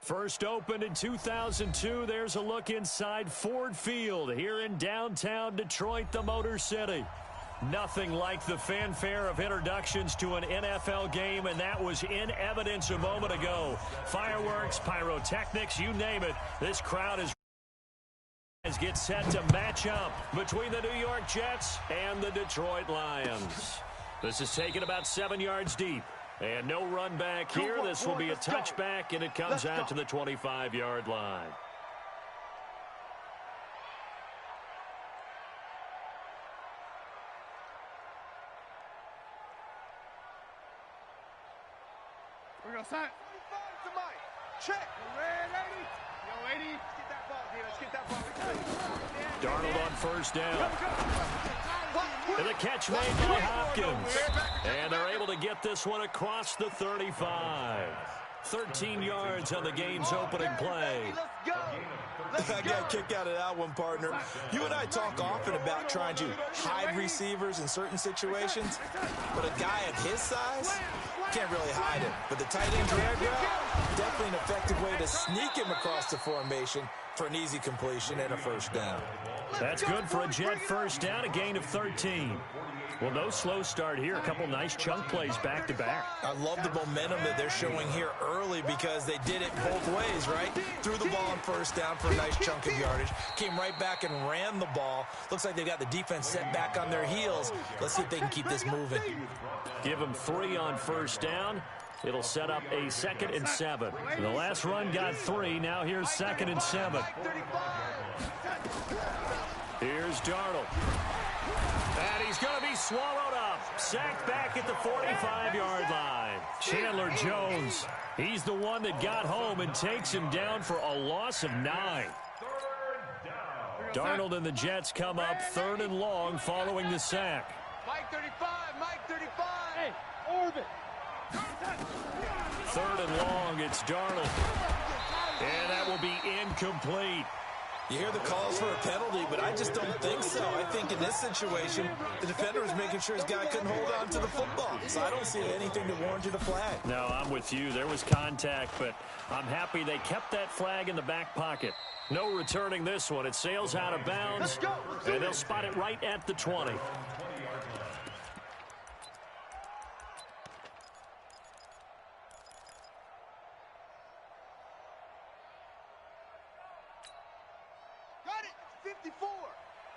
First opened in 2002, there's a look inside Ford Field here in downtown Detroit, the Motor City. Nothing like the fanfare of introductions to an NFL game, and that was in evidence a moment ago. Fireworks, pyrotechnics, you name it. This crowd is get set to match up between the New York Jets and the Detroit Lions. This is taken about 7 yards deep. And no run back here. This will be a touchback, and it comes out to the 25-yard line. We're going to sign. To Mike. Check. Yo, 80. Let's get that ball, D. Let's get that ball. Darnold on first down. And the catch made by Hopkins. And they're able to get this one across the 35. 13 yards on the game's opening play. I got a kick out of that one, partner. You and I talk often about trying to hide receivers in certain situations, but a guy of his size can't really hide him. But the tight end drag route, definitely an effective way to sneak him across the formation for an easy completion and a first down. That's good for a Jet first down, a gain of 13. Well, no slow start here. A couple nice chunk plays back-to-back. I love the momentum that they're showing here early because they did it both ways, right? Threw the ball on first down for a nice chunk of yardage. Came right back and ran the ball. Looks like they've got the defense set back on their heels. Let's see if they can keep this moving. Give them 3 on first down. It'll set up a 2nd and 7. The last run got 3. Now here's 2nd and 7. Here's Darnold. And he's going to be swallowed up. Sacked back at the 45-yard line. Chandler Jones. He's the one that got home and takes him down for a loss of 9. Darnold and the Jets come up 3rd and long following the sack. Mike 35, Mike 35. Hey, orbit. 3rd and long, it's Darnold. And that will be incomplete. You hear the calls for a penalty, but I just don't think so. I think in this situation, the defender was making sure his guy couldn't hold on to the football. So I don't see anything that warranted a flag. No, I'm with you. There was contact, but I'm happy they kept that flag in the back pocket. No returning this one. It sails out of bounds, and they'll spot it right at the 20.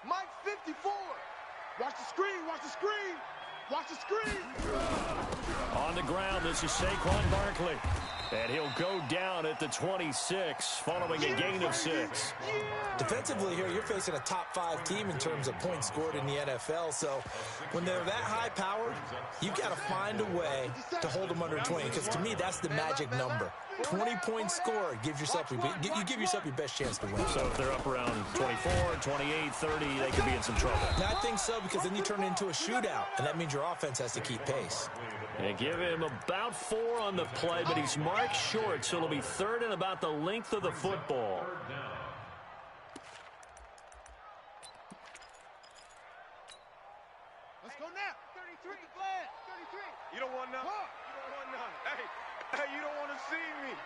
Mike 54. Watch the screen, watch the screen. Watch the screen. On the ground, this is Saquon Barkley. And he'll go down at the 26 following a gain of 6. Defensively here, you're facing a top 5 team in terms of points scored in the NFL. So when they're that high powered, you got to find a way to hold them under 20. Because to me, that's the magic number. 20 points scored gives yourself you give yourself your best chance to win. So if they're up around 24, 28, 30, they could be in some trouble. Now, I think so, because then you turn it into a shootout, and that means your offense has to keep pace. They give him about 4 on the play, but he's marked short, so it'll be 3rd and about the length of the football. Let's go now. 33. 33. You don't want none. You don't want none. Hey, you don't want to see me.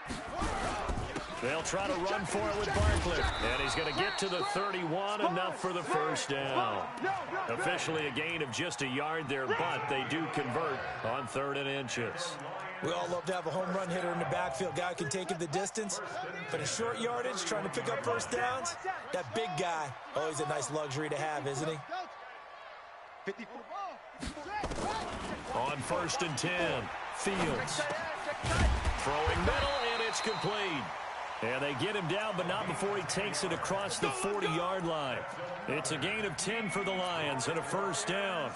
They'll try to run for it with Barkley. And he's going to get to the 31, enough for the first down. Officially a gain of just a yard there, but they do convert on 3rd and inches. We all love to have a home run hitter in the backfield. Guy can take it the distance. But in short yardage, trying to pick up first downs, that big guy, always a nice luxury to have, isn't he? 54. On 1st and 10, Fields. Throwing middle, and it's complete. And they get him down, but not before he takes it across the 40-yard line. It's a gain of 10 for the Lions and a first down.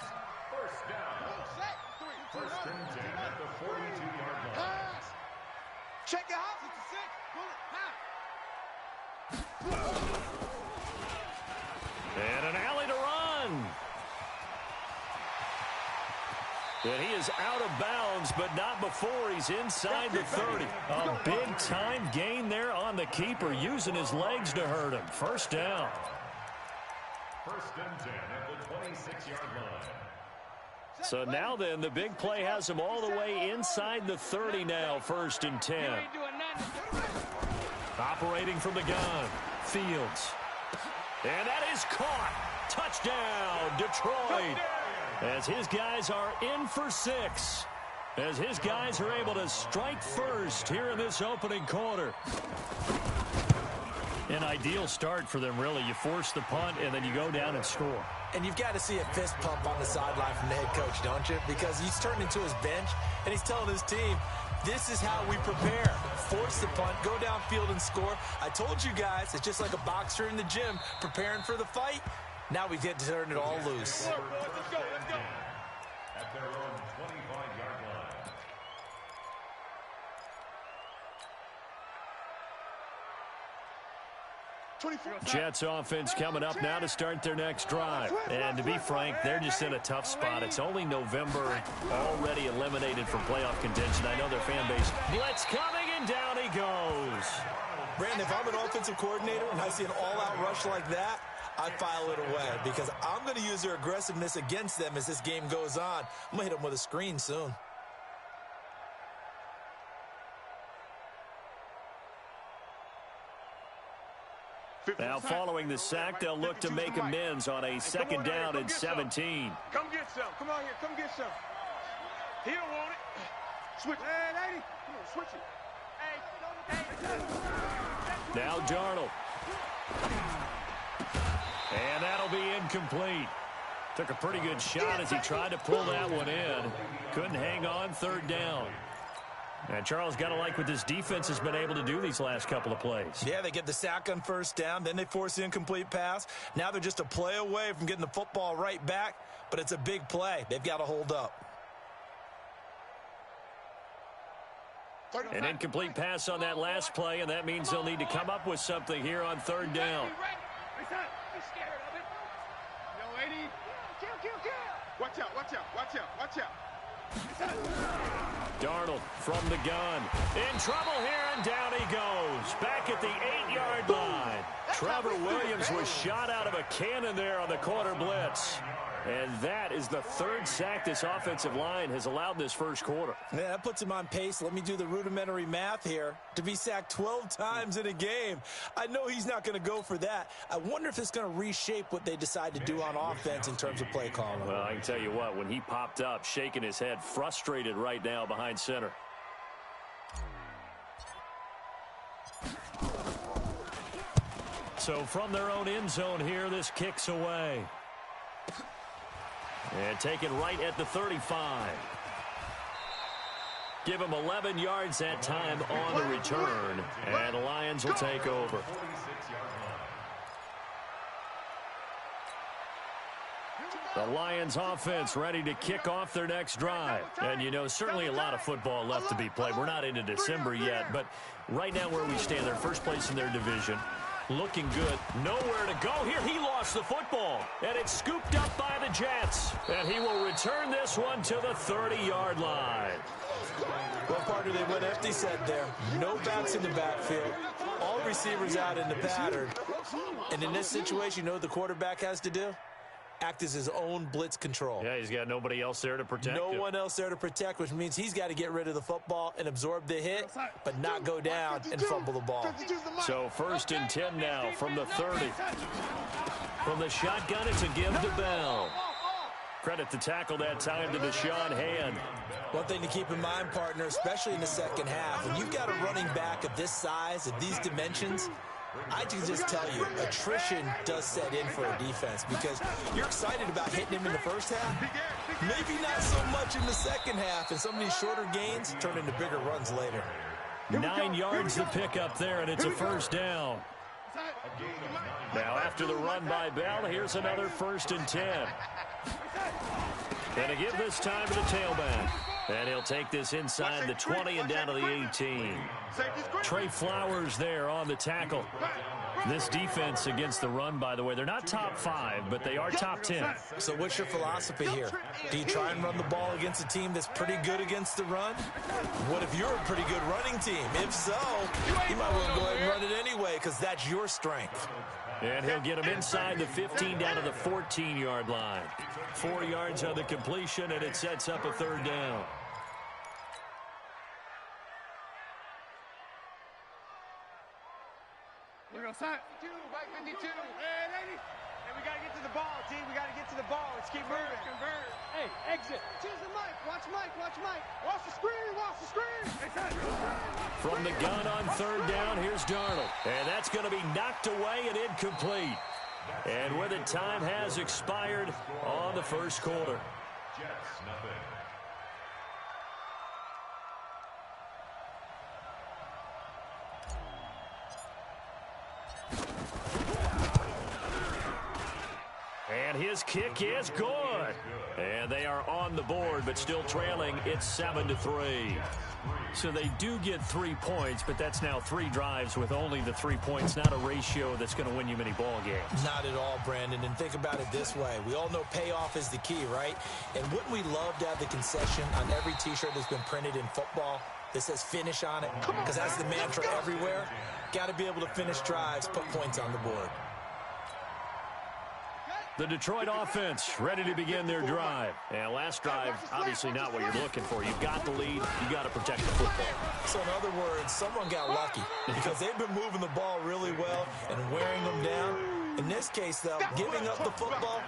First and 10 at the 42-yard line. Check it out. And an alley to run. And he is out of bounds, but not before he's inside the 30. A big-time gain there on the keeper, using his legs to hurt him. First down. First and 10 at the 26-yard line. So now then, the big play has him all the way inside the 30 now, 1st and 10. Operating from the gun, Fields. And that is caught. Touchdown, Detroit. As his guys are in for 6. As his guys are able to strike first here in this opening quarter. An ideal start for them, really. You force the punt, and then you go down and score. And you've got to see a fist pump on the sideline from the head coach, don't you? Because he's turned into his bench, and he's telling his team, this is how we prepare. Force the punt, go downfield and score. I told you guys, it's just like a boxer in the gym preparing for the fight. Now we get to turn it all loose. At their own 25-yard line. Jets offense coming up now to start their next drive. And to be frank, they're just in a tough spot. It's only November, already eliminated from playoff contention. I know their fan base. Blitz coming, and down he goes. Brandon, if I'm an offensive coordinator and I see an all-out rush like that, I file it away because I'm going to use their aggressiveness against them as this game goes on. I'm going to hit them with a screen soon. Now following the sack, they'll look to make amends on a second down and 17. Come get some. Come on here. Come get some. He don't want it. Switch. Hey, lady. Come on, switch it. Now Darnold. And that'll be incomplete. Took a pretty good shot as he tried to pull that one in. Couldn't hang on, third down. And Charles, got to like what this defense has been able to do these last couple of plays. Yeah, they get the sack on first down, then they force the incomplete pass. Now they're just a play away from getting the football right back, but it's a big play. They've got to hold up. An incomplete pass on that last play, and that means they'll need to come up with something here on third down. Watch out, watch out, watch out, watch out. Darnold from the gun. In trouble here, and down he goes. Back at the 8-yard line. Trevor Williams was shot out of a cannon there on the corner blitz. And that is the third sack this offensive line has allowed this first quarter. Yeah, that puts him on pace. Let me do the rudimentary math here. To be sacked 12 times in a game, I know he's not going to go for that. I wonder if it's going to reshape what they decide to do on offense in terms of play calling. Well, I can tell you what, when he popped up, shaking his head, frustrated right now behind center. So from their own end zone here, this kicks away. And taken right at the 35. Give him 11 yards that time on the return. And the Lions will take over. The Lions offense ready to kick off their next drive. And, you know, certainly a lot of football left to be played. We're not into December yet, but right now where we stand, they're first place in their division. Looking good. Nowhere to go here. He lost the football. And it's scooped up by the Jets. And he will return this one to the 30-yard line. Well, partner, they went empty set there. No backs in the backfield. All receivers out in the pattern. And in this situation, you know what the quarterback has to do? Act as his own blitz control. Yeah, he's got nobody else there to protect No him. one else there to protect, which means he's got to get rid of the football and absorb the hit, but not go down and fumble the ball. So 1st and 10 now from the 30. From the shotgun, it's a give to Bell. Credit the tackle that time to Deshaun Hand. One thing to keep in mind, partner, especially in the second half, when you've got a running back of this size, of these dimensions, I can just tell you, attrition does set in for a defense because you're excited about hitting him in the first half. Maybe not so much in the second half, and some of these shorter gains turn into bigger runs later. 9 yards to pick up there, and it's a first down. Now after the run by Bell, here's another 1st and 10. And a give this time to the tailback. And he'll take this inside the 20 and down to the 18. Trey Flowers there on the tackle. This defense against the run, by the way, they're not top 5, but they are top 10. So what's your philosophy here? Do you try and run the ball against a team that's pretty good against the run? What if you're a pretty good running team? If so, you might want to go ahead and run it anyway because that's your strength. And he'll get him inside the 15 down to the 14-yard line. 4 yards on the completion, and it sets up a third down. By 52. Hey, we got to get to the ball, T. We got to get to the ball. Let's keep moving. Convert. Hey, exit. Choose the mic. Watch Mike. Watch Mike. Watch the screen. Watch the screen. From the gun on third down, here's Darnold. And that's going to be knocked away and incomplete. And with it, time has expired on the first quarter. Jets, nothing. And his kick is good. And they are on the board, but still trailing. It's 7-3. So they do get 3 points, but that's now 3 drives with only the 3 points, not a ratio that's going to win you many ball games. Not at all, Brandon. And think about it this way. We all know payoff is the key, right? And wouldn't we love to have the concession on every T-shirt that's been printed in football that says finish on it? Because that's the mantra everywhere. Got to be able to finish drives, put points on the board. The Detroit offense ready to begin their drive. And last drive, obviously not what you're looking for. You've got the lead. You got to protect the football. So in other words, someone got lucky because they've been moving the ball really well and wearing them down. In this case, though, giving up the football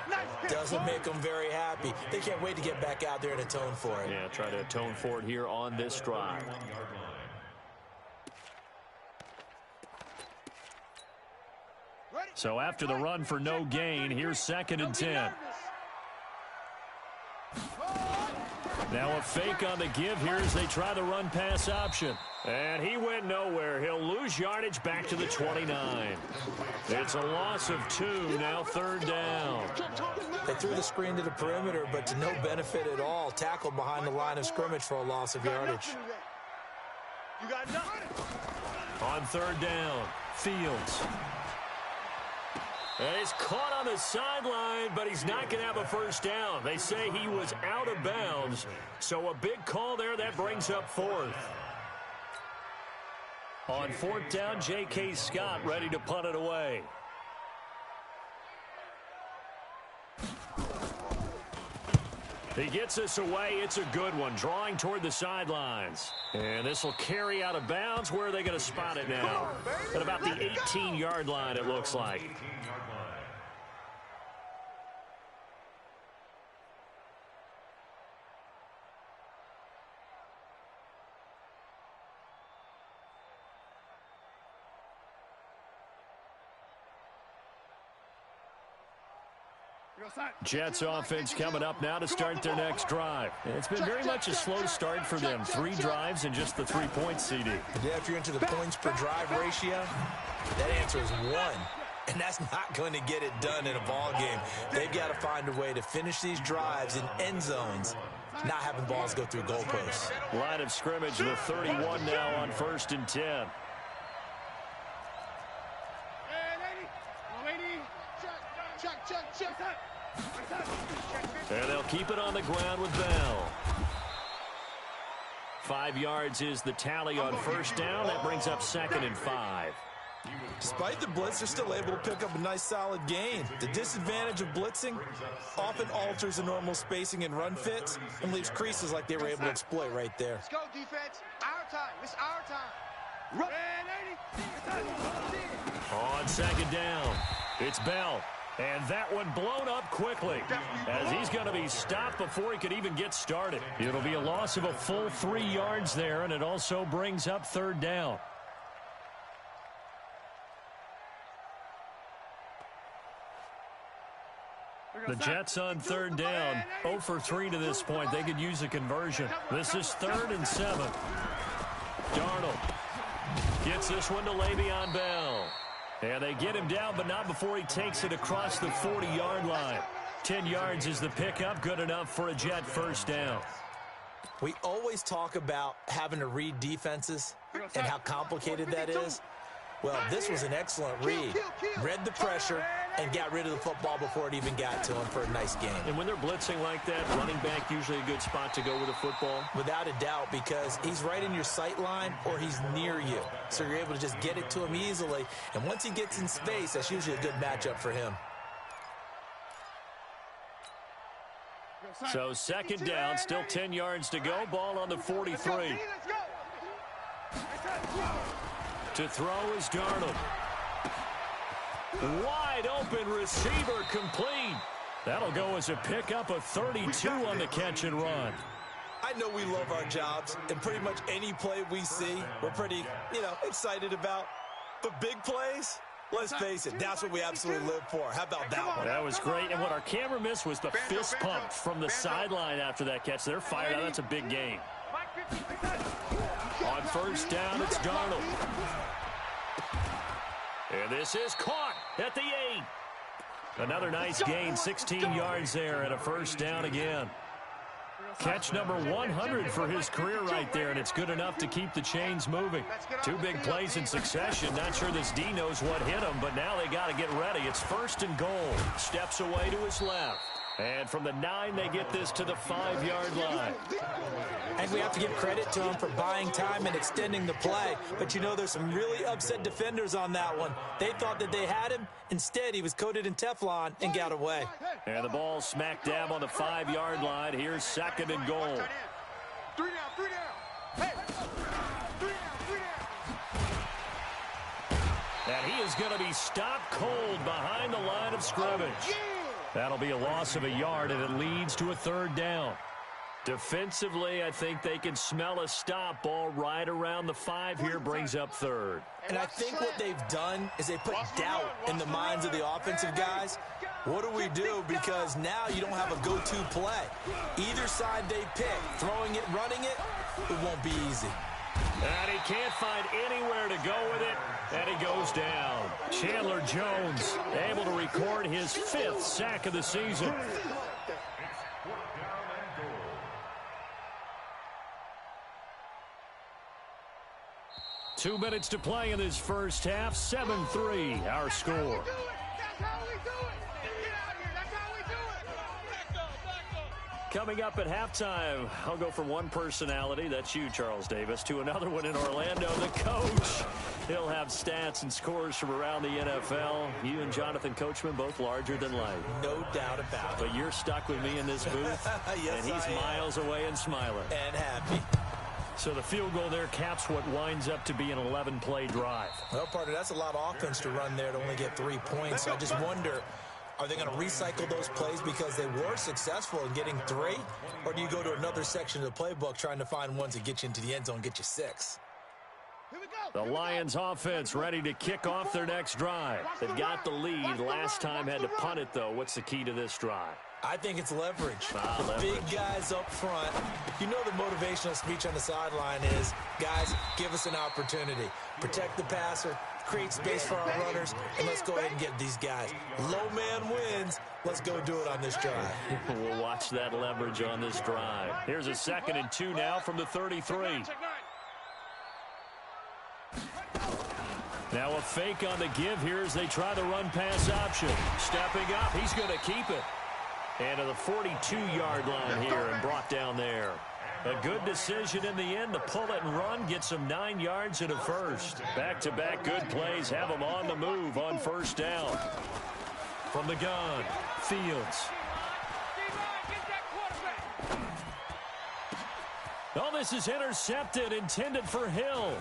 doesn't make them very happy. They can't wait to get back out there and atone for it. Yeah, try to atone for it here on this drive. So after the run for no gain, here's 2nd and 10. Now a fake on the give here as they try the run-pass option. And he went nowhere. He'll lose yardage back to the 29. It's a loss of 2, now 3rd down. They threw the screen to the perimeter, but to no benefit at all. Tackled behind the line of scrimmage for a loss of yardage. You got nothing. On 3rd down, Fields. And he's caught on the sideline, but he's not going to have a first down. They say he was out of bounds. So a big call there. That brings up 4th. On 4th down, J.K. Scott ready to punt it away. He gets this away. It's a good one. Drawing toward the sidelines. And this will carry out of bounds. Where are they going to spot it now? At about the 18-yard line, it looks like. Jets offense coming up now to start their next drive. It's been very much a slow start for them. 3 drives and just the 3 points, CD. Yeah, if you're into the points per drive ratio, that answer is 1. And that's not going to get it done in a ball game. They've got to find a way to finish these drives in end zones, not having balls go through goalposts. Line of scrimmage, the 31 now on 1st and 10. And they'll keep it on the ground with Bell. 5 yards is the tally on 1st down. That brings up 2nd and 5. Despite the blitz, they're still able to pick up a nice solid gain. The disadvantage of blitzing often alters the normal spacing and run fits and leaves creases like they were able to exploit right there. Let's go, defense. Our time. It's our time. On 2nd down, it's Bell. And that one blown up quickly as he's going to be stopped before he could even get started. It'll be a loss of a full 3 yards there, and it also brings up 3rd down. The Jets on 3rd down, 0 for 3 to this point. They could use a conversion. This is 3rd and 7. Darnold gets this one to Le'Veon Bell. And they get him down, but not before he takes it across the 40-yard line. 10 yards is the pickup, good enough for a Jet first down. We always talk about having to read defenses and how complicated that is. Well, this was an excellent read. Read the pressure and got rid of the football before it even got to him for a nice game. And when they're blitzing like that, running back usually a good spot to go with the football? Without a doubt, because he's right in your sight line or he's near you. So you're able to just get it to him easily. And once he gets in space, that's usually a good matchup for him. So 2nd down, still 10 yards to go. Ball on the 43. To throw is Darnold. Wide open receiver complete. That'll go as a pickup of 32 on the catch and run. I know we love our jobs, and pretty much any play we see, we're pretty, excited about. But big plays, let's face it, that's what we absolutely live for. How about that one? That was great, and what our camera missed was the fist pump from the sideline after that catch. They're fired out. That's a big gain. On first down, it's Darnold. And this is caught at the 8. Another nice gain, 16 yards there, and a first down again. Catch number 100 for his career right there, and it's good enough to keep the chains moving. 2 big plays in succession. Not sure this D knows what hit him, but now they got to get ready. It's first and goal. Steps away to his left. And from the 9, they get this to the 5-yard line. And we have to give credit to him for buying time and extending the play. But there's some really upset defenders on that one. They thought that they had him. Instead, he was coated in Teflon and got away. And the ball smack dab on the 5-yard line. Here's second and goal. 3 down, 3 down. Hey, 3 down. And he is going to be stopped cold behind the line of scrimmage. That'll be a loss of a yard, and it leads to a third down. Defensively, I think they can smell a stop. Ball right around the 5 here, brings up third. And I think what they've done is they put doubt in the minds of the offensive guys. What do we do? Because now you don't have a go-to play. Either side they pick, throwing it, running it, it won't be easy. And he can't find anywhere to go with it, and he goes down. Chandler Jones able to record his 5th sack of the season. 2 minutes to play in this first half. 7-3, our score. Coming up at halftime, I'll go from one personality, that's you, Charles Davis, to another one in Orlando, the coach. He'll have stats and scores from around the NFL. You and Jonathan Coachman, both larger than life. No doubt about it. But you're stuck with me in this booth, yes, and he's miles away and smiling. And happy. So the field goal there caps what winds up to be an 11-play drive. Well, partner, that's a lot of offense to run there to only get 3 points. So I just wonder, are they going to recycle those plays because they were successful in getting 3? Or do you go to another section of the playbook trying to find ones that get you into the end zone and get you 6? The Lions offense ready to kick off their next drive. They've got the lead. Last time had to punt it, though. What's the key to this drive? I think it's leverage. Leverage. Big guys up front. The motivational speech on the sideline is, guys, give us an opportunity. Protect the passer, create space for our runners, and let's go ahead and get these guys. Low man wins. Let's go do it on this drive. We'll watch that leverage on this drive. Here's a 2nd and 2 now from the 33. Now a fake on the give here as they try the run-pass option. Stepping up, he's going to keep it. And to the 42-yard line here and brought down there. A good decision in the end to pull it and run, gets him 9 yards and a first. Back-to-back good plays have him on the move on first down. From the gun, Fields. Oh, this is intercepted, intended for Hill.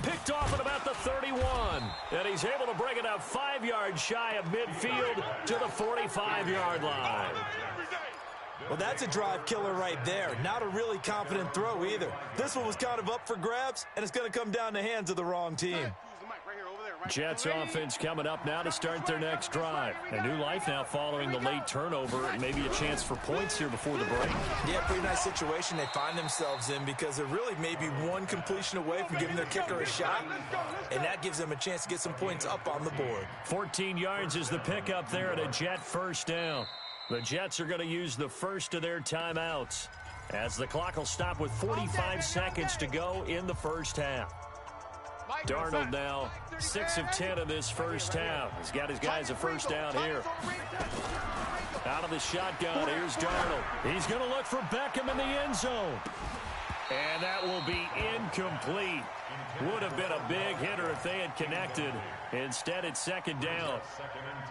Picked off at about the 31. And he's able to bring it up 5 yards shy of midfield to the 45-yard line. Well, that's a drive killer right there. Not a really confident throw either. This one was kind of up for grabs, and it's going to come down the hands of the wrong team. Jets offense coming up now to start their next drive. A new life now following the late turnover, and maybe a chance for points here before the break. Yeah, pretty nice situation they find themselves in because they're really maybe one completion away from giving their kicker a shot, and that gives them a chance to get some points up on the board. 14 yards is the pickup there at a Jet first down. The Jets are going to use the first of their timeouts as the clock will stop with 45 seconds to go in the first half. Darnold now 6 of 10 in this first half. He's got his guys a first down here. Out of the shotgun, here's Darnold. He's going to look for Beckham in the end zone. And that will be incomplete. Would have been a big hitter if they had connected. Instead, it's second down.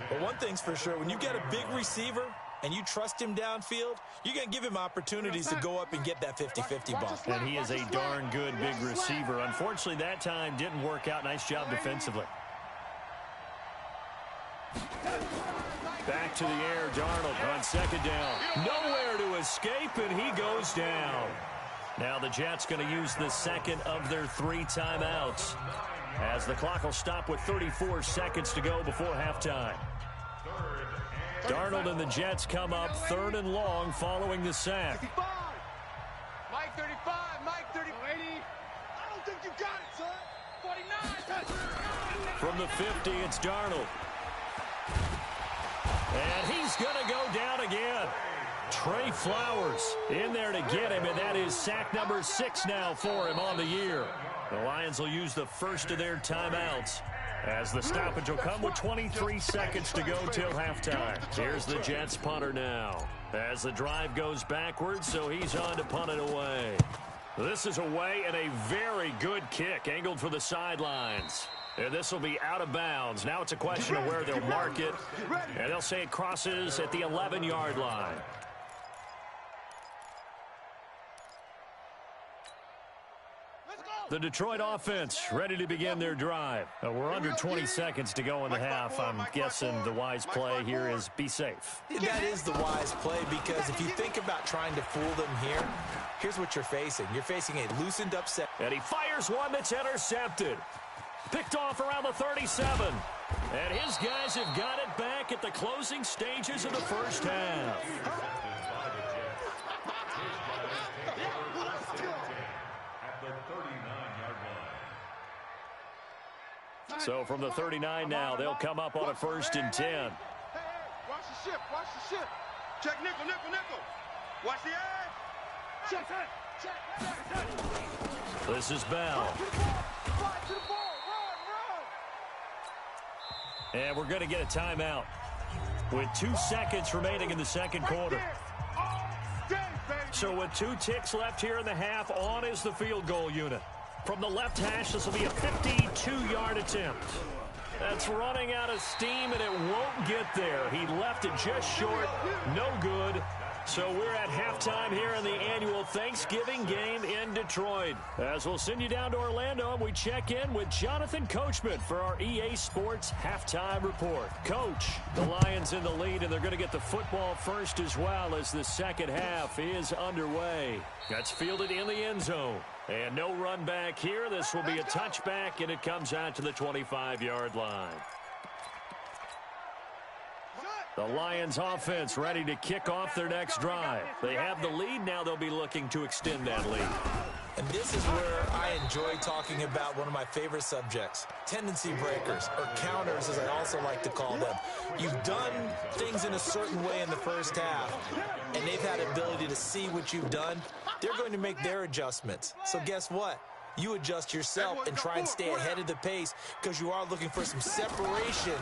But one thing's for sure, when you get a big receiver and you trust him downfield, you're going to give him opportunities to go up and get that 50-50 ball. And he is a darn good big receiver. Unfortunately, that time didn't work out. Nice job defensively. Back to the air, Darnold on second down. Nowhere to escape, and he goes down. Now the Jets going to use the second of their 3 timeouts, as the clock will stop with 34 seconds to go before halftime. Darnold and the Jets come up 3rd and long following the sack. Mike 35, Mike 30, 80. I don't think you got it, son. 49. From the 50, it's Darnold. And he's going to go down again. Trey Flowers in there to get him, and that is sack number 6 now for him on the year. The Lions will use the first of their timeouts, as the stoppage will come with 23 seconds to go till halftime. Here's the Jets punter now, as the drive goes backwards, so he's on to punt it away. This is away, and a very good kick angled for the sidelines. And this will be out of bounds. Now it's a question of where they'll mark it, and they'll say it crosses at the 11-yard line. The Detroit offense ready to begin their drive. We're under 20 seconds to go in the half. I'm guessing the wise play here is be safe. That is the wise play, because if you think about trying to fool them here, here's what you're facing. You're facing a loosened up set. And he fires one that's intercepted. Picked off around the 37. And his guys have got it back at the closing stages of the first half. So from the 39 now, they'll come up on a 1st and 10. Hey, watch the ship, watch the ship. Check nickel, nickel, nickel. Watch the edge. Check, check. This is Bell. And we're going to get a timeout with 2 seconds remaining in the second quarter. So with 2 ticks left here in the half, on is the field goal unit. From the left hash, this will be a 52-yard attempt. That's running out of steam, and it won't get there. He left it just short. No good. So we're at halftime here in the annual Thanksgiving game in Detroit. As we'll send you down to Orlando, and we check in with Jonathan Coachman for our EA Sports halftime report. Coach, the Lions in the lead, and they're going to get the football first as well as the second half is underway. That's fielded in the end zone. And no run back here. This will be a touchback, and it comes out to the 25-yard line. The Lions offense ready to kick off their next drive. They have the lead. Now they'll be looking to extend that lead. And this is where I enjoy talking about one of my favorite subjects, tendency breakers, or counters as I also like to call them. You've done things in a certain way in the first half, and they've had ability to see what you've done. They're going to make their adjustments. So guess what? You adjust yourself and try and stay ahead of the pace, because you are looking for some separation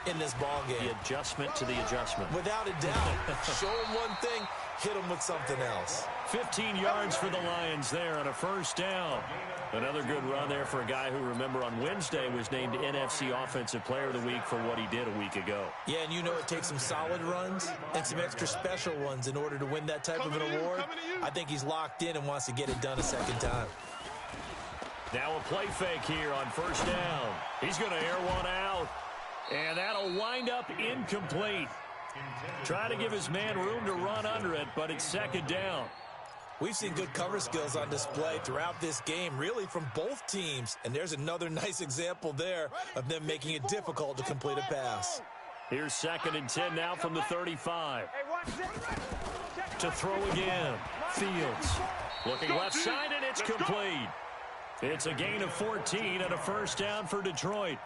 in this ball game. The adjustment to the adjustment. Without a doubt. Show them one thing, hit them with something else. 15 yards for the Lions there on a first down. Another good run there for a guy who, remember, on Wednesday was named NFC Offensive Player of the Week for what he did a week ago. Yeah, and you know it takes some solid runs and some extra special ones in order to win that type of an award. I think he's locked in and wants to get it done a second time. Now a play fake here on first down. He's going to air one out, and that'll wind up incomplete. Trying to give his man room to run under it, but it's second down. We've seen good cover skills on display throughout this game, really from both teams. And there's another nice example there of them making it difficult to complete a pass. Here's 2nd and 10 now from the 35. To throw again. Fields looking left side, and it's complete. It's a gain of 14 and a first down for Detroit.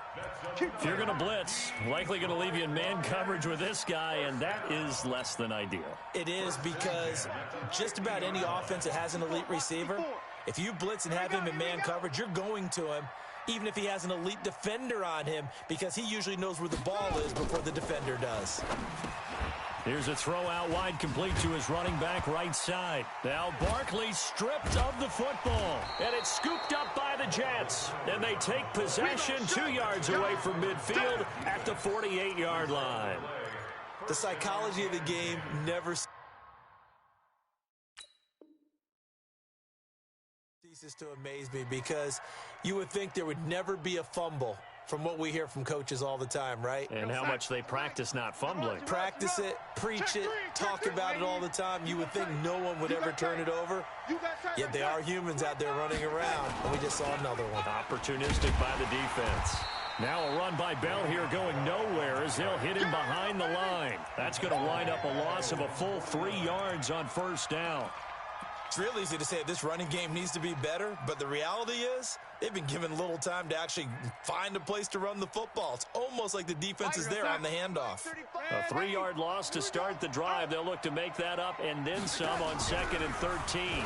If you're going to blitz, likely going to leave you in man coverage with this guy, and that is less than ideal. It is, because just about any offense that has an elite receiver, if you blitz and have him in man coverage, you're going to him, even if he has an elite defender on him, because he usually knows where the ball is before the defender does. Here's a throw out wide, complete to his running back right side. Now Barkley stripped of the football, and it's scooped up by the Jets. And they take possession 2 yards away from midfield at the 48-yard line. The psychology of the game never ceases to amaze me, because you would think there would never be a fumble from what we hear from coaches all the time, right? And how much they practice not fumbling. Practice it, preach it, talk about it all the time. You would think no one would ever turn it over, yet they are humans out there running around, and we just saw another one. Opportunistic by the defense. Now a run by Bell here going nowhere as they'll hit him behind the line. That's going to wind up a loss of a full 3 yards on first down. It's real easy to say this running game needs to be better, but the reality is they've been given little time to actually find a place to run the football. It's almost like the defense is there on the handoff. A 3-yard loss to start the drive. They'll look to make that up and then some on 2nd and 13.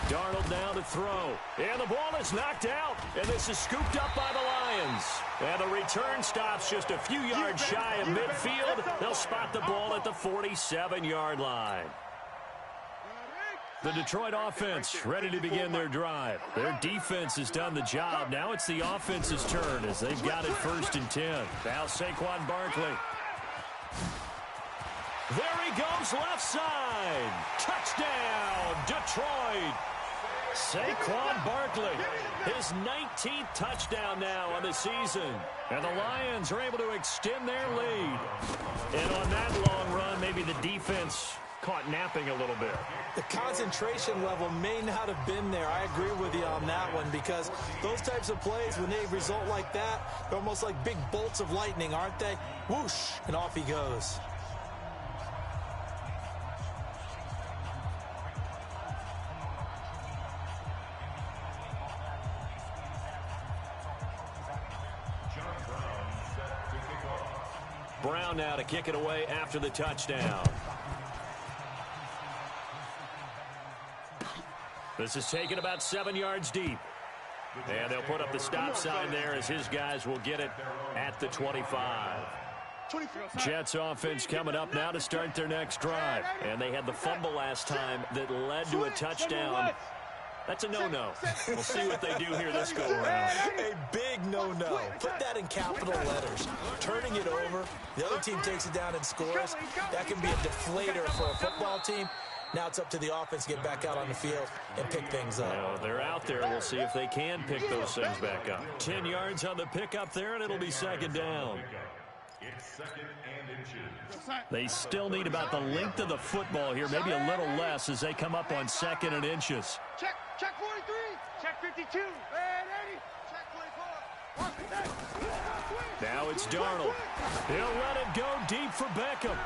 Darnold now to throw. And the ball is knocked out. And this is scooped up by the Lions. And the return stops just a few yards shy of midfield. They'll spot the ball at the 47-yard line. The Detroit offense ready to begin their drive. Their defense has done the job. Now it's the offense's turn as they've got it 1st and 10. Now Saquon Barkley. There he goes, left side. Touchdown, Detroit. Saquon Barkley, his 19th touchdown now on the season. And the Lions are able to extend their lead. And on that long run, maybe the defense caught napping a little bit. The concentration level may not have been there. I agree with you on that one because those types of plays, when they result like that, they're almost like big bolts of lightning, aren't they? Whoosh, and off he goes. Brown now to kick it away after the touchdown. This is taken about 7 yards deep. And they'll put up the stop sign there as his guys will get it at the 25. Jets offense coming up now to start their next drive. And they had the fumble last time that led to a touchdown. That's a no-no. We'll see what they do here this go-around. A big no-no. Put that in capital letters. Turning it over, the other team takes it down and scores. That can be a deflator for a football team. Now it's up to the offense to get back out on the field and pick things up. Well, they're out there. We'll see if they can pick those things back up. 10 yards on the pickup there, and it'll be 2nd down. It's 2nd and inches. They still need about the length of the football here, maybe a little less as they come up on 2nd and inches. Check 43. Check 52. And 80. Check 24. Now it's Darnold. He'll let it go deep for Beckham.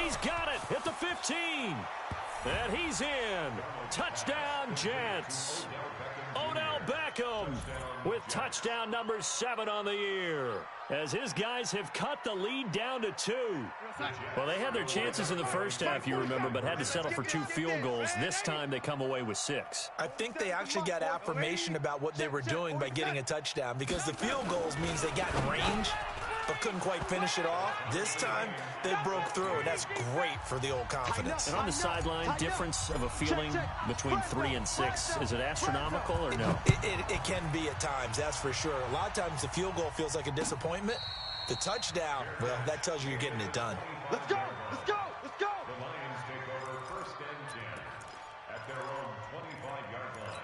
He's got it at the 15. And he's in. Touchdown, Jets. Odell Beckham with touchdown number 7 on the year as his guys have cut the lead down to 2. Well, they had their chances in the first half, you remember, but had to settle for 2 field goals. This time they come away with 6. I think they actually got affirmation about what they were doing by getting a touchdown because the field goals means they got in range but couldn't quite finish it off. This time, they broke through, and that's great for the old confidence. And on the sideline, difference of a feeling between 3 and 6, is it astronomical or no? It can be at times, that's for sure. A lot of times the field goal feels like a disappointment. The touchdown, well, that tells you you're getting it done. Let's go! Let's go! Let's go! The Lions take over 1st and 10 at their own 25-yard line.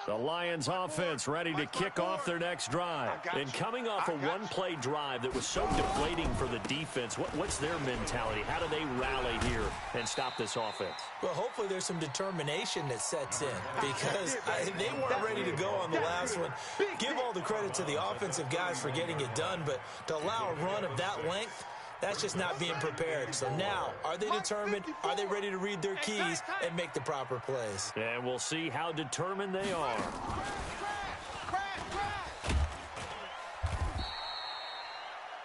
The Lions offense ready to kick off their next drive. And coming off a one-play drive that was so deflating for the defense, what's their mentality? How do they rally here and stop this offense? Well, hopefully there's some determination that sets in because they weren't ready to go on the last one. Give all the credit to the offensive guys for getting it done, but to allow a run of that length, that's just not being prepared. So now, are they determined? Are they ready to read their keys and make the proper plays? And we'll see how determined they are.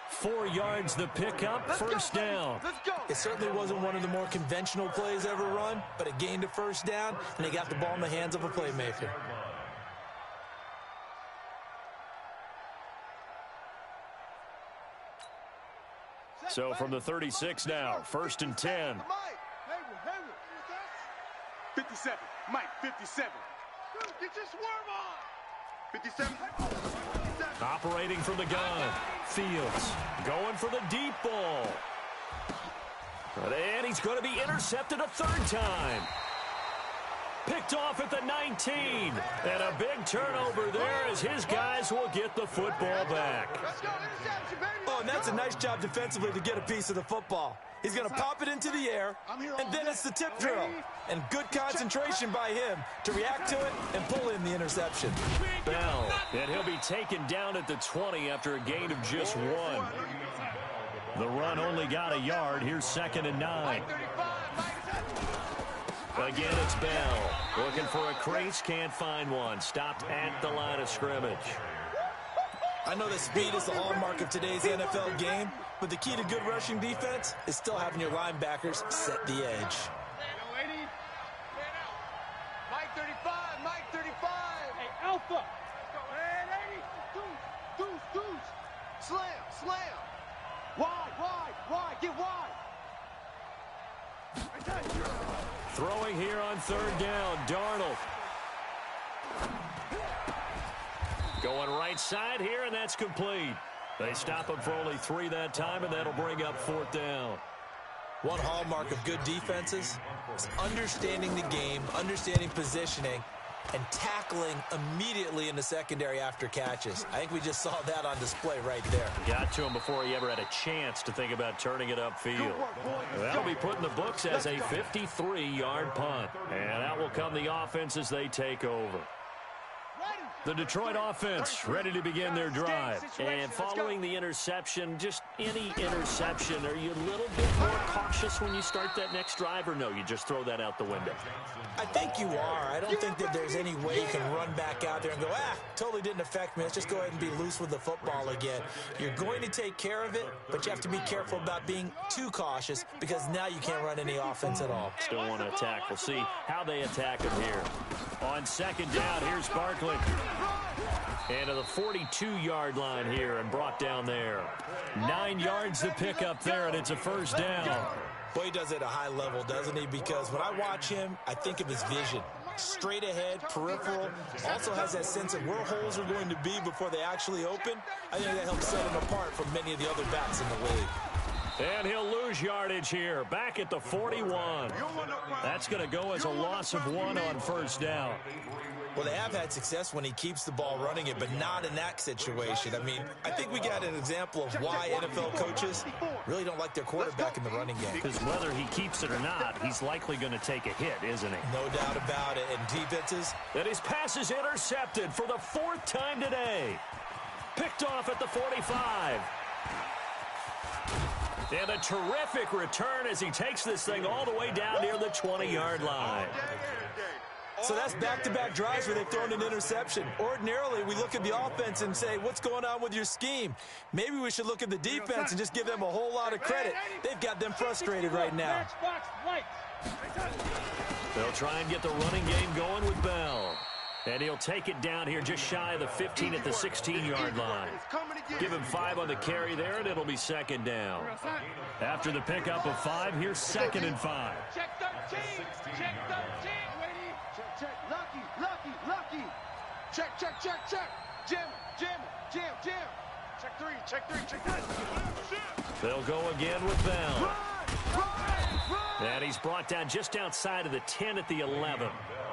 4 yards the pickup, 1st down. It certainly wasn't one of the more conventional plays ever run, but it gained a 1st down, and they got the ball in the hands of a playmaker. So from the 36 now, 1st and 10. 57. Mike, 57. Get your swerve on. 57. Operating from the gun. Fields going for the deep ball. And he's going to be intercepted a 3rd time. Picked off at the 19. And a big turnover there as his guys will get the football back. Oh, and that's a nice job defensively to get a piece of the football. He's going to pop it into the air, and then it's the tip drill. And good concentration by him to react to it and pull in the interception. Bell, and he'll be taken down at the 20 after a gain of just 1. The run only got a yard. Here's 2nd and 9. Again, it's Bell. Looking for a crease, can't find one. Stopped at the line of scrimmage. I know that speed is the hallmark of today's NFL game, but the key to good rushing defense is still having your linebackers set the edge. Mike 35, Mike 35. Hey, Alpha. Deuce. Slam. Wide, get wide. Throwing here on 3rd down, Darnold. Going right side here, and that's complete. They stop him for only 3 that time, and that'll bring up 4th down. One hallmark of good defenses is understanding the game, understanding positioning, and tackling immediately in the secondary after catches. I think we just saw that on display right there. Got to him before he ever had a chance to think about turning it upfield. That'll be put in the books as a 53-yard punt. And out will come the offense as they take over. The Detroit offense ready to begin their drive. And following the interception, just any interception, are you a little bit more cautious when you start that next drive, or no, you just throw that out the window? I think you are. I don't think that there's any way you can run back out there and go, totally didn't affect me. Let's just go ahead and be loose with the football again. You're going to take care of it, but you have to be careful about being too cautious because now you can't run any offense at all. Still want to attack. We'll see how they attack him here. On 2nd down, here's Barkley. And to the 42-yard line here and brought down there. 9 yards to pick up there, and it's a 1st down. Boy, he does it at a high level, doesn't he? Because when I watch him, I think of his vision. Straight ahead, peripheral, also has that sense of where holes are going to be before they actually open. I think that helps set him apart from many of the other backs in the league. And he'll lose yardage here, back at the 41. That's going to go as a loss of 1 on 1st down. Well, they have had success when he keeps the ball running it, but not in that situation. I mean, I think we got an example of why NFL coaches really don't like their quarterback in the running game. Because whether he keeps it or not, he's likely going to take a hit, isn't he? No doubt about it. And defenses? And his pass is intercepted for the 4th time today. Picked off at the 45. And a terrific return as he takes this thing all the way down near the 20-yard line. So that's back-to-back drives where they've thrown an interception. Ordinarily, we look at the offense and say, what's going on with your scheme? Maybe we should look at the defense and just give them a whole lot of credit. They've got them frustrated right now. They'll try and get the running game going with Bell. And he'll take it down here just shy of the 15 at the 16-yard line. Give him 5 on the carry there, and it'll be 2nd down. After the pickup of 5, here's 2nd and 5. Check 13. Check 13. Check. Lucky. Check. Jim. Check 3. They'll go again with Bell. And he's brought down just outside of the 10 at the 11.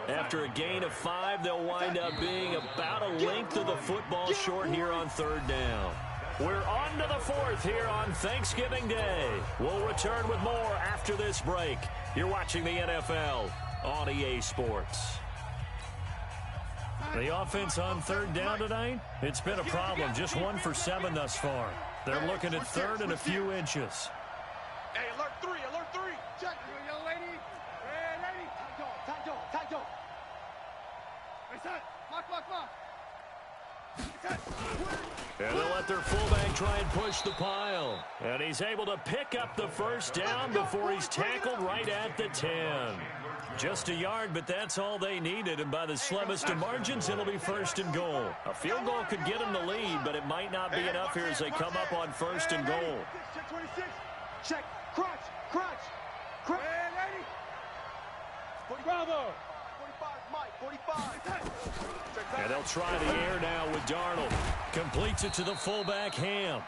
After a gain of 5, they'll wind up being about a length of the football short here on 3rd down. We're on to the 4th here on Thanksgiving Day. We'll return with more after this break. You're watching the NFL on EA Sports. The offense on 3rd down tonight, it's been a problem. Just 1 for 7 thus far. They're looking at 3rd and a few inches. Hey, alert 3. Check, young lady. Hey, lady. Tight dog. Hey, son. Mark. And they'll let their fullback try and push the pile. And he's able to pick up the 1st down before he's tackled right at the 10. Just a yard, but that's all they needed. And by the slimmest of margins, it'll be 1st and goal. A field goal could get them the lead, but it might not be enough here as they come up on 1st and goal. Check 26. Check. Crunch. Bravo. 45, Mike. 45. And they'll try the air now with Darnold. Completes it to the fullback, Ham.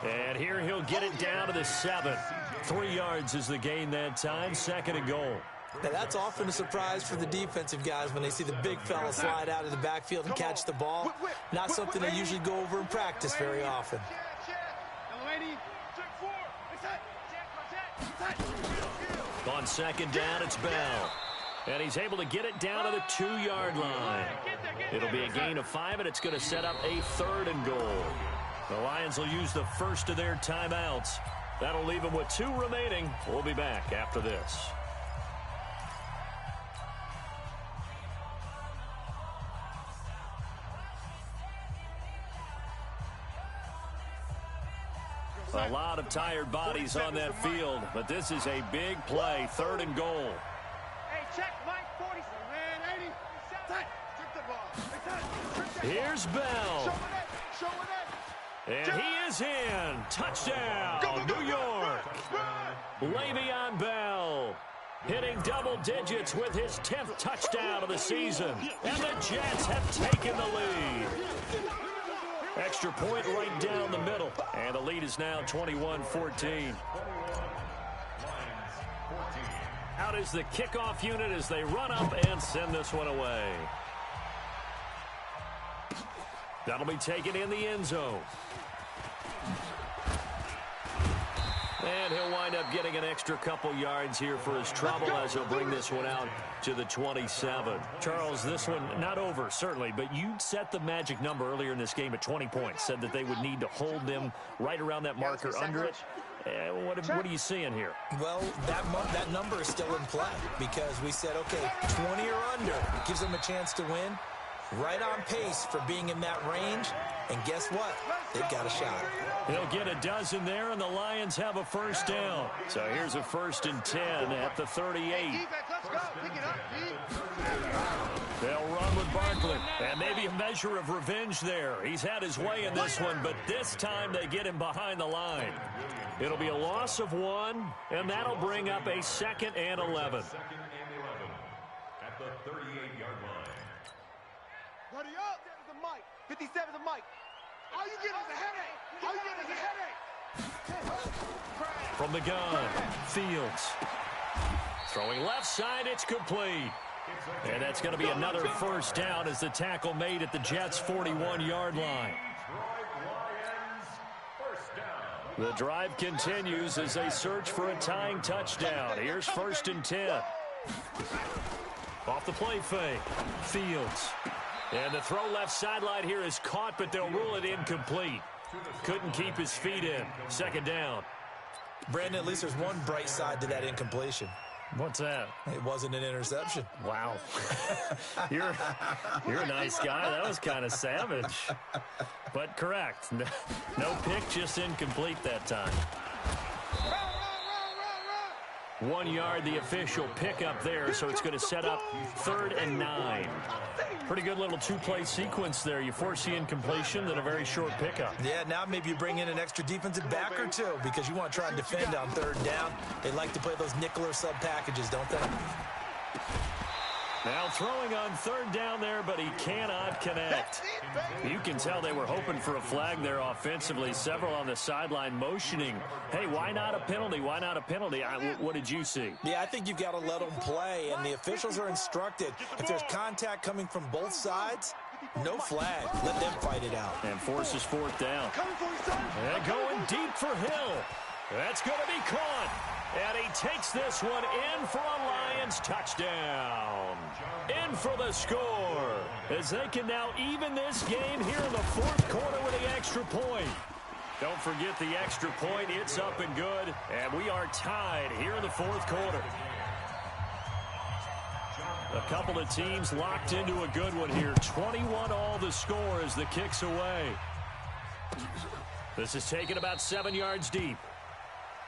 And here he'll get it down to the 7. 3 yards is the gain that time. 2nd and goal. Now, that's often a surprise for the defensive guys when they see the big fella slide out of the backfield and catch the ball. Not something they usually go over in practice very often. On second down, it's Bell. And he's able to get it down to the 2-yard line. It'll be a gain of 5, and it's going to set up a 3rd and goal. The Lions will use the first of their timeouts. That'll leave them with 2 remaining. We'll be back after this. A lot of tired bodies on that field, but this is a big play, 3rd and goal. Hey, check, Mike, 40. Man, 80. Trip the ball. Here's Bell. And he is in. Touchdown, New York. Le'Veon Bell hitting double digits with his 10th touchdown of the season. And the Jets have taken the lead. Extra point right down the middle. And the lead is now 21-14. Out is the kickoff unit as they run up and send this one away. That'll be taken in the end zone. And he'll wind up getting an extra couple yards here for his trouble as he'll bring this one out to the 27. Charles, this one not over, certainly, but you set the magic number earlier in this game at 20 points, said that they would need to hold them right around that marker under it. What are you seeing here? Well, that number is still in play because we said, okay, 20 or under gives them a chance to win. Right on pace for being in that range. And guess what? They've got a shot. He'll get a dozen there, and the Lions have a first down. So here's a 1st and 10 at the 38. They'll run with Barkley. And maybe a measure of revenge there. He's had his way in this one, but this time they get him behind the line. It'll be a loss of 1, and that'll bring up a 2nd and 11. At the 38-yard line. Buddy up. 57 the mic. All you get is a headache. All you get is a headache. From the gun, Fields. Throwing left side, it's complete. And that's going to be another first down as the tackle made at the Jets' 41-yard line. The drive continues as they search for a tying touchdown. Here's 1st and 10. Off the play fake, Fields. And the throw left sideline here is caught, but they'll rule it incomplete. Couldn't keep his feet in. 2nd down. Brandon, at least there's one bright side to that incompletion. What's that? It wasn't an interception. Wow. You're a nice guy. That was kind of savage. But correct. No pick, just incomplete that time. 1 yard, the official pickup there, so it's going to set up 3rd and 9. Pretty good little 2-play sequence there. You force the incompletion, then a very short pickup. Yeah, now maybe you bring in an extra defensive back or 2 because you want to try and defend on 3rd down. They like to play those nickel or sub packages, don't they? Now throwing on 3rd down there, but he cannot connect. You can tell they were hoping for a flag there offensively. Several on the sideline motioning. Hey, why not a penalty? Why not a penalty? What did you see? Yeah, I think you've got to let them play, and the officials are instructed. If there's contact coming from both sides, no flag. Let them fight it out. And forces 4th down. And going deep for Hill. That's going to be caught. And he takes this one in for a Lions touchdown. In for the score. As they can now even this game here in the 4th quarter with the extra point. Don't forget the extra point. It's up and good. And we are tied here in the 4th quarter. A couple of teams locked into a good one here. 21 all the score as the kick's away. This is taken about 7 yards deep.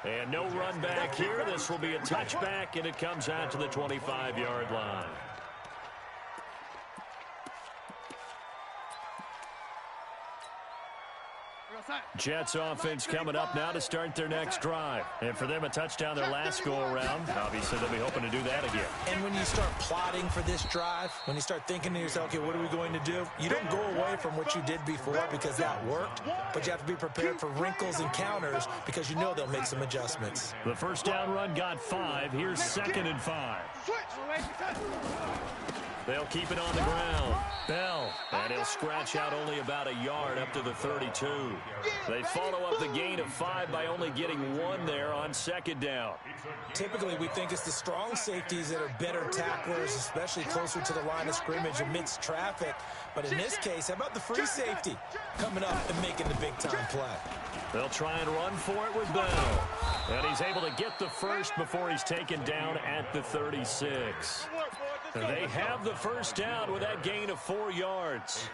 And no run back here. This will be a touchback, and it comes out to the 25-yard line. Jets offense coming up now to start their next drive. And for them, a touchdown their last go-around. Obviously, they'll be hoping to do that again. And when you start plotting for this drive, when you start thinking to yourself, okay, what are we going to do? You don't go away from what you did before because that worked, but you have to be prepared for wrinkles and counters because you know they'll make some adjustments. The first down run got 5. Here's 2nd and 5. They'll keep it on the ground. Bell, and he'll scratch out only about a yard up to the 32. They follow up the gain of 5 by only getting 1 there on 2nd down. Typically, we think it's the strong safeties that are better tacklers, especially closer to the line of scrimmage amidst traffic. But in this case, how about the free safety coming up and making the big-time play? They'll try and run for it with Bell. And he's able to get the first before he's taken down at the 36. They have the first down with that gain of 4 yards.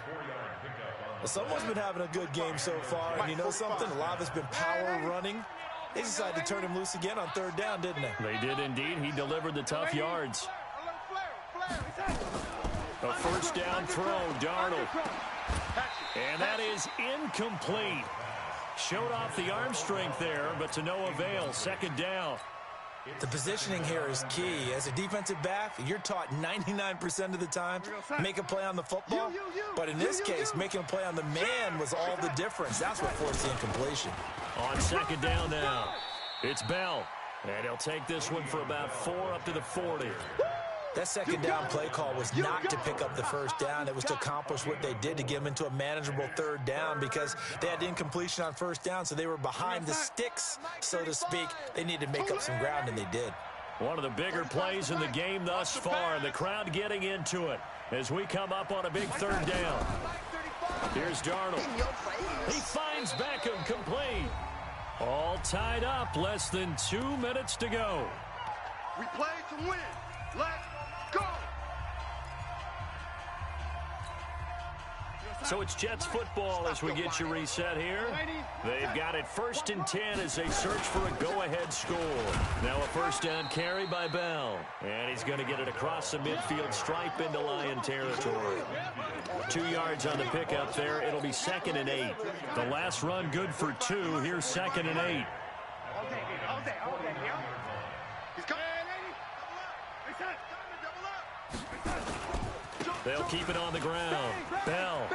Well, someone's been having a good game so far, and you know something? A lot of it's been power running. They decided to turn him loose again on 3rd down, didn't they? They did indeed. He delivered the tough yards. A first down throw, Darnold. And that is incomplete. Showed off the arm strength there, but to no avail. 2nd down. The positioning here is key. As a defensive back, you're taught 99% of the time, make a play on the football. But in this case, making a play on the man was all the difference. That's what forced the incompletion. On 2nd down now, it's Bell. And he'll take this one for about 4 up to the 40. That 2nd down play call was not to pick up the first down. It was to accomplish what they did to get them into a manageable 3rd down because they had incompletion on 1st down, so they were behind the sticks, so to speak. They needed to make up some ground, and they did. One of the bigger plays in the game thus far. The crowd getting into it as we come up on a big 3rd down. Here's Darnold. He finds Beckham complete. All tied up. Less than 2 minutes to go. We play to win. Let's go. So it's Jets football as we get you reset here. They've got it 1st and 10 as they search for a go-ahead score. Now a first down carry by Bell. And he's going to get it across the midfield stripe into Lion territory. 2 yards on the pickup there. It'll be 2nd and 8. The last run good for 2. Here's 2nd and 8. They'll keep it on the ground. Bell.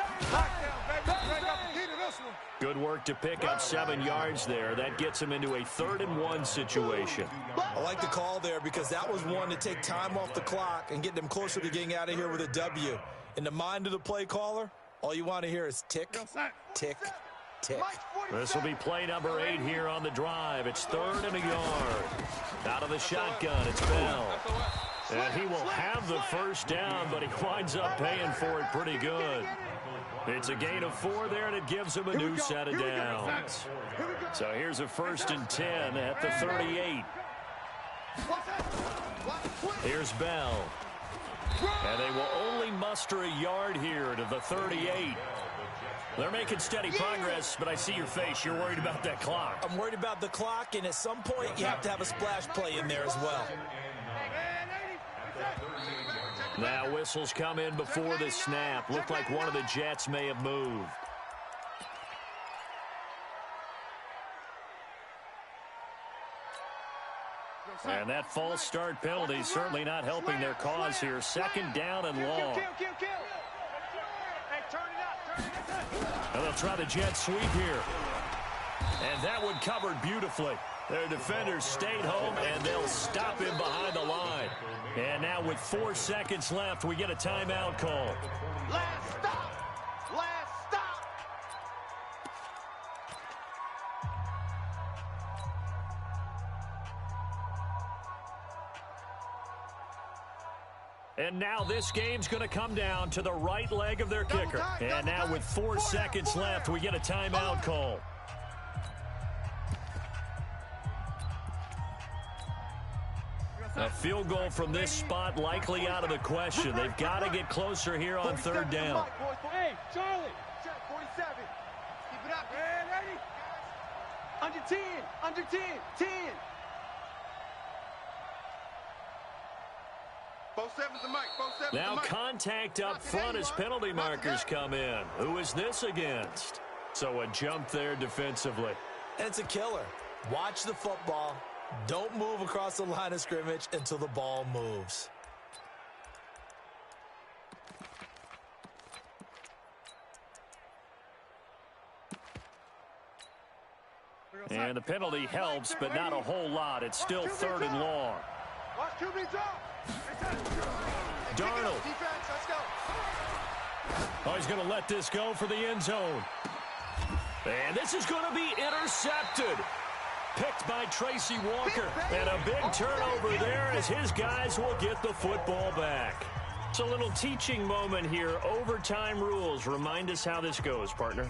Good work to pick up 7 yards there. That gets him into a 3rd and 1 situation. I like the call there because that was one to take time off the clock and get them closer to getting out of here with a W. In the mind of the play caller, all you want to hear is tick, tick, tick. This will be play number 8 here on the drive. It's 3rd and a yard. Out of the shotgun, it's Bell. And he will have the first down, but he winds up paying for it pretty good. It's a gain of 4 there, and it gives him a new set of downs. So here's a 1st and 10 at the 38. Here's Bell. And they will only muster a yard here to the 38. They're making steady progress, but I see your face. You're worried about that clock. I'm worried about the clock, and at some point, you have to have a splash play in there as well. Now whistles come in before the snap. Looked like one of the Jets may have moved. And that false start penalty certainly not helping their cause here. 2nd down and long. And they'll try the jet sweep here. And that one covered beautifully. Their defenders stayed home, and they'll stop him behind the line. And now with 4 seconds left, we get a timeout call. Last stop. Last stop. And now this game's going to come down to the right leg of their kicker. And now with 4 seconds left, we get a timeout call. A field goal from this spot likely out of the question. They've got to get closer here on 3rd down. Hey, Charlie. Check 47. Keep it up. Man, ready? Under 10. Under 10. 10. 47's the mic. 47's Now the mic. contact up front as penalty markers come in. Who is this against? So a jump there defensively. And it's a killer. Watch the football. Don't move across the line of scrimmage until the ball moves. And the penalty helps, but not a whole lot. It's still 3rd and long. Darnold. Oh, he's going to let this go for the end zone. And this is going to be intercepted. Picked by Tracy Walker. And a big turnover there as his guys will get the football back. It's a little teaching moment here. Overtime rules. Remind us how this goes, partner.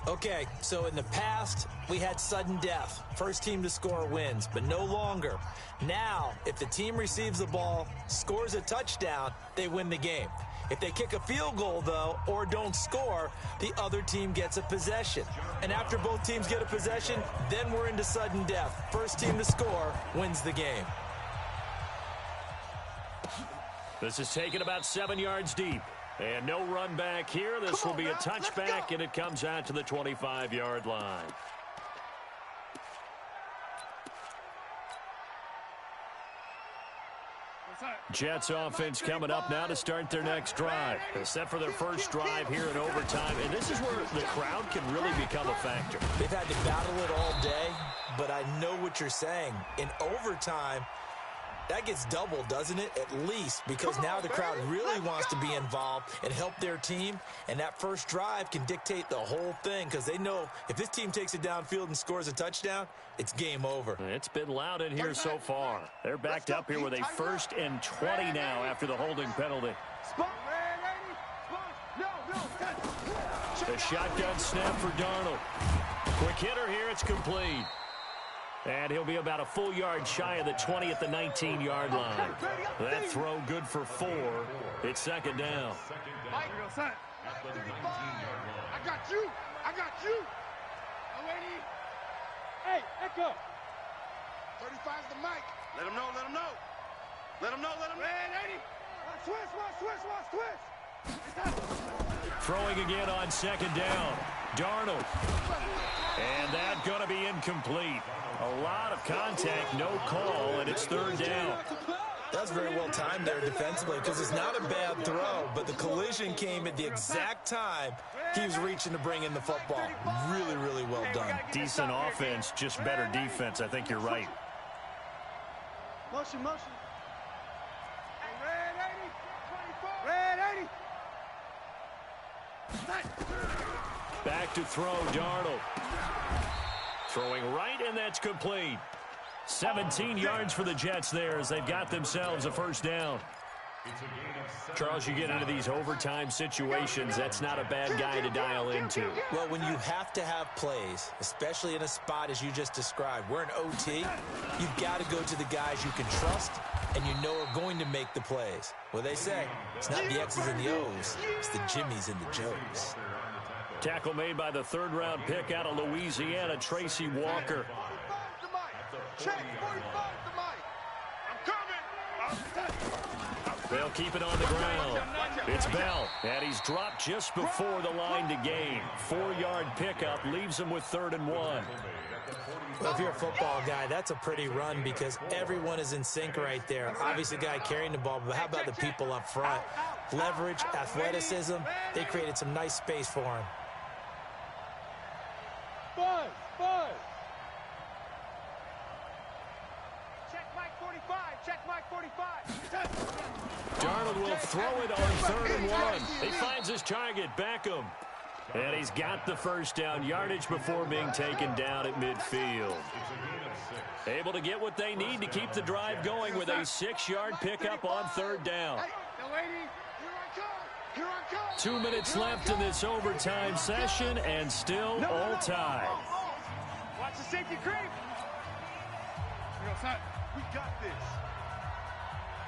Okay, so in the past, we had sudden death. First team to score wins, but no longer. Now, if the team receives the ball, scores a touchdown, they win the game. If they kick a field goal, though, or don't score, the other team gets a possession. And after both teams get a possession, then we're into sudden death. First team to score wins the game. This is taken about 7 yards deep. And no run back here. This will be a touchback, and it comes out to the 25-yard line. Jets offense coming up now to start their next drive. They're set for their first drive here in overtime, and this is where the crowd can really become a factor. They've had to battle it all day, but I know what you're saying. In overtime, that gets doubled, doesn't it? At least, because now the crowd really wants to be involved and help their team, and that first drive can dictate the whole thing because they know if this team takes it downfield and scores a touchdown, it's game over. It's been loud in here so far. They're backed up here with a 1st and 20 now after the holding penalty. The shotgun snap for Darnold. Quick hitter here, it's complete. And he'll be about a full yard shy of the 20 at the 19-yard line. That throw good for 4. It's 2nd down. I got you. I got you. Hey, Echo. 35's the mic. Let him know. Let him know. Let him know. Let him know. Red 80. Twist. Throwing again on 2nd down. Darnold. And that's going to be incomplete. A lot of contact, no call, and it's 3rd down. That's very well timed there defensively because it's not a bad throw, but the collision came at the exact time he was reaching to bring in the football. Really, really well done. Decent offense, just better defense. I think you're right. Motion. Red 80. Back to throw, Darnold. Throwing right, and that's complete. 17 yards for the Jets there as they've got themselves a 1st down. Charles, you get into these overtime situations, that's not a bad guy to dial into. Well, when you have to have plays, especially in a spot as you just described, we're in OT, you've got to go to the guys you can trust and you know are going to make the plays. Well, they say it's not the X's and the O's, it's the Jimmies and the Joes. Tackle made by the 3rd-round pick out of Louisiana, Tracy Walker. They'll keep it on the ground. It's Bell, and he's dropped just before the line to gain. 4-yard pickup leaves him with 3rd and 1. Well, if you're a football guy, that's a pretty run because everyone is in sync right there. Obviously, the guy carrying the ball, but how about the people up front? Leverage, athleticism, they created some nice space for him. Buzz. Check Mike 45. Darnold will throw it on 3rd and 1. He finds his target, Beckham. And he's got the 1st down, yardage before being taken down at midfield. Able to get what they need to keep the drive going with a 6-yard pickup on 3rd down. 2 minutes left in this overtime session, and still all tied. Watch the safety creep. We got this.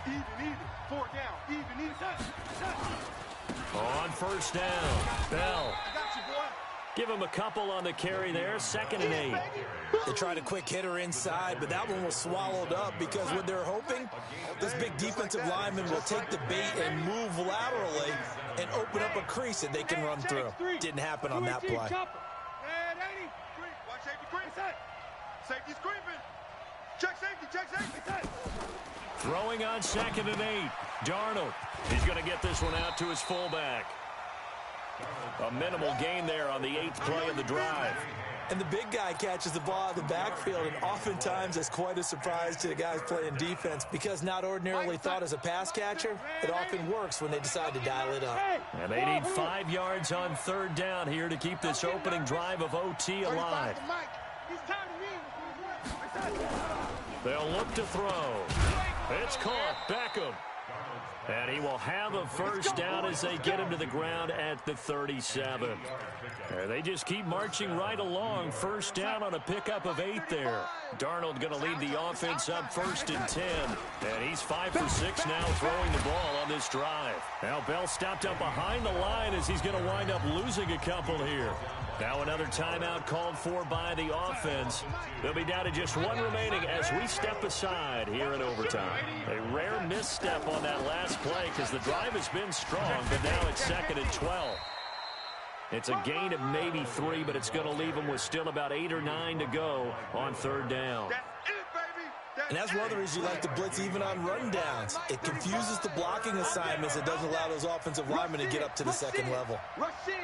Even. 4 down. Even. On 1st down, Bell. I got you, boy. Give him a couple on the carry there, 2nd and 8. They tried a quick hitter inside, but that one was swallowed up because what they're hoping, this big defensive lineman will take the bait and move laterally and open up a crease that they can run through. Didn't happen on that play. Safety screaming. Check safety, check safety. Throwing on 2nd and 8. Darnold. He's going to get this one out to his fullback. A minimal gain there on the 8th play of the drive. And the big guy catches the ball out of the backfield, and oftentimes that's quite a surprise to the guys playing defense because not ordinarily thought as a pass catcher, it often works when they decide to dial it up. And they need 5 yards on 3rd down here to keep this opening drive of OT alive. They'll look to throw. It's caught. Beckham. And he will have a first down as they get him to the ground at the 37. They just keep marching right along. First down on a pickup of 8 there. Darnold going to lead the offense up 1st and 10. And he's 5 for 6 now throwing the ball on this drive. Now Bell stopped up behind the line as he's going to wind up losing a couple here. Now another timeout called for by the offense. They'll be down to just 1 remaining as we step aside here in overtime. A rare misstep on that last play because the drive has been strong, but now it's 2nd and 12. It's a gain of maybe 3, but it's going to leave them with still about 8 or 9 to go on 3rd down. And that's one of the reasons you like to blitz even on rundowns. It confuses the blocking assignments. It doesn't allow those offensive linemen to get up to the 2nd level. Rush in.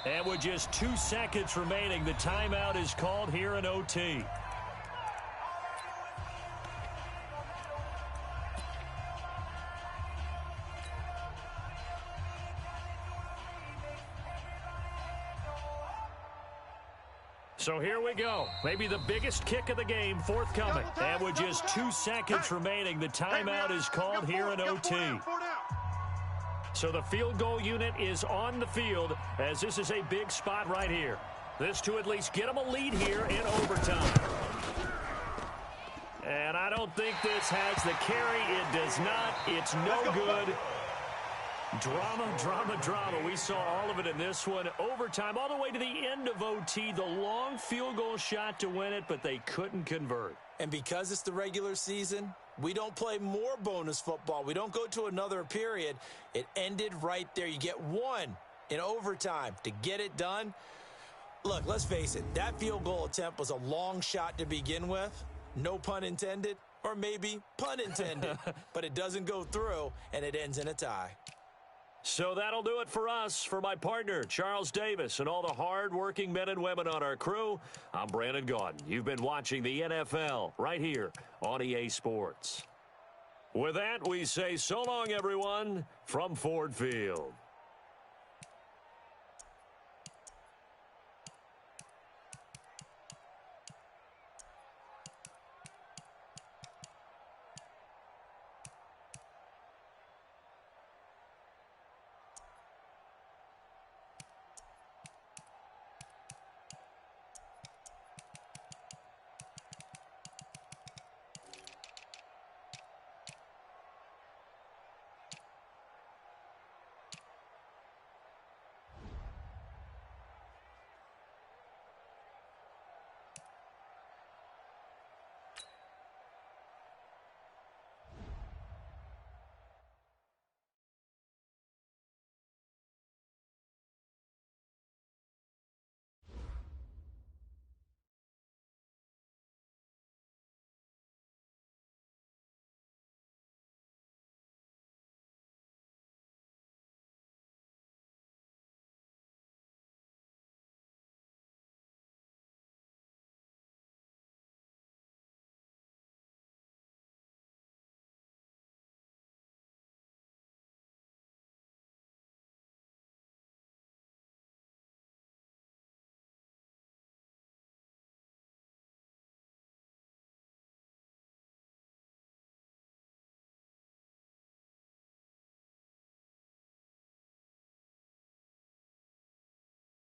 And with just 2 seconds remaining, the timeout is called here in OT. So here we go. Maybe the biggest kick of the game forthcoming. And with just 2 seconds remaining, the timeout is called here in OT. So the field goal unit is on the field as this is a big spot right here. This to at least get them a lead here in overtime. And I don't think this has the carry. It does not. It's no good. Drama, drama, drama. We saw all of it in this one. Overtime all the way to the end of OT. The long field goal shot to win it, but they couldn't convert. And because it's the regular season, we don't play more bonus football. We don't go to another period. It ended right there. You get 1 in overtime to get it done. Look, let's face it. That field goal attempt was a long shot to begin with. No pun intended, or maybe pun intended. But it doesn't go through, and it ends in a tie. So that'll do it for us. For my partner, Charles Davis, and all the hard-working men and women on our crew, I'm Brandon Gaudin. You've been watching the NFL right here on EA Sports. With that, we say so long, everyone, from Ford Field.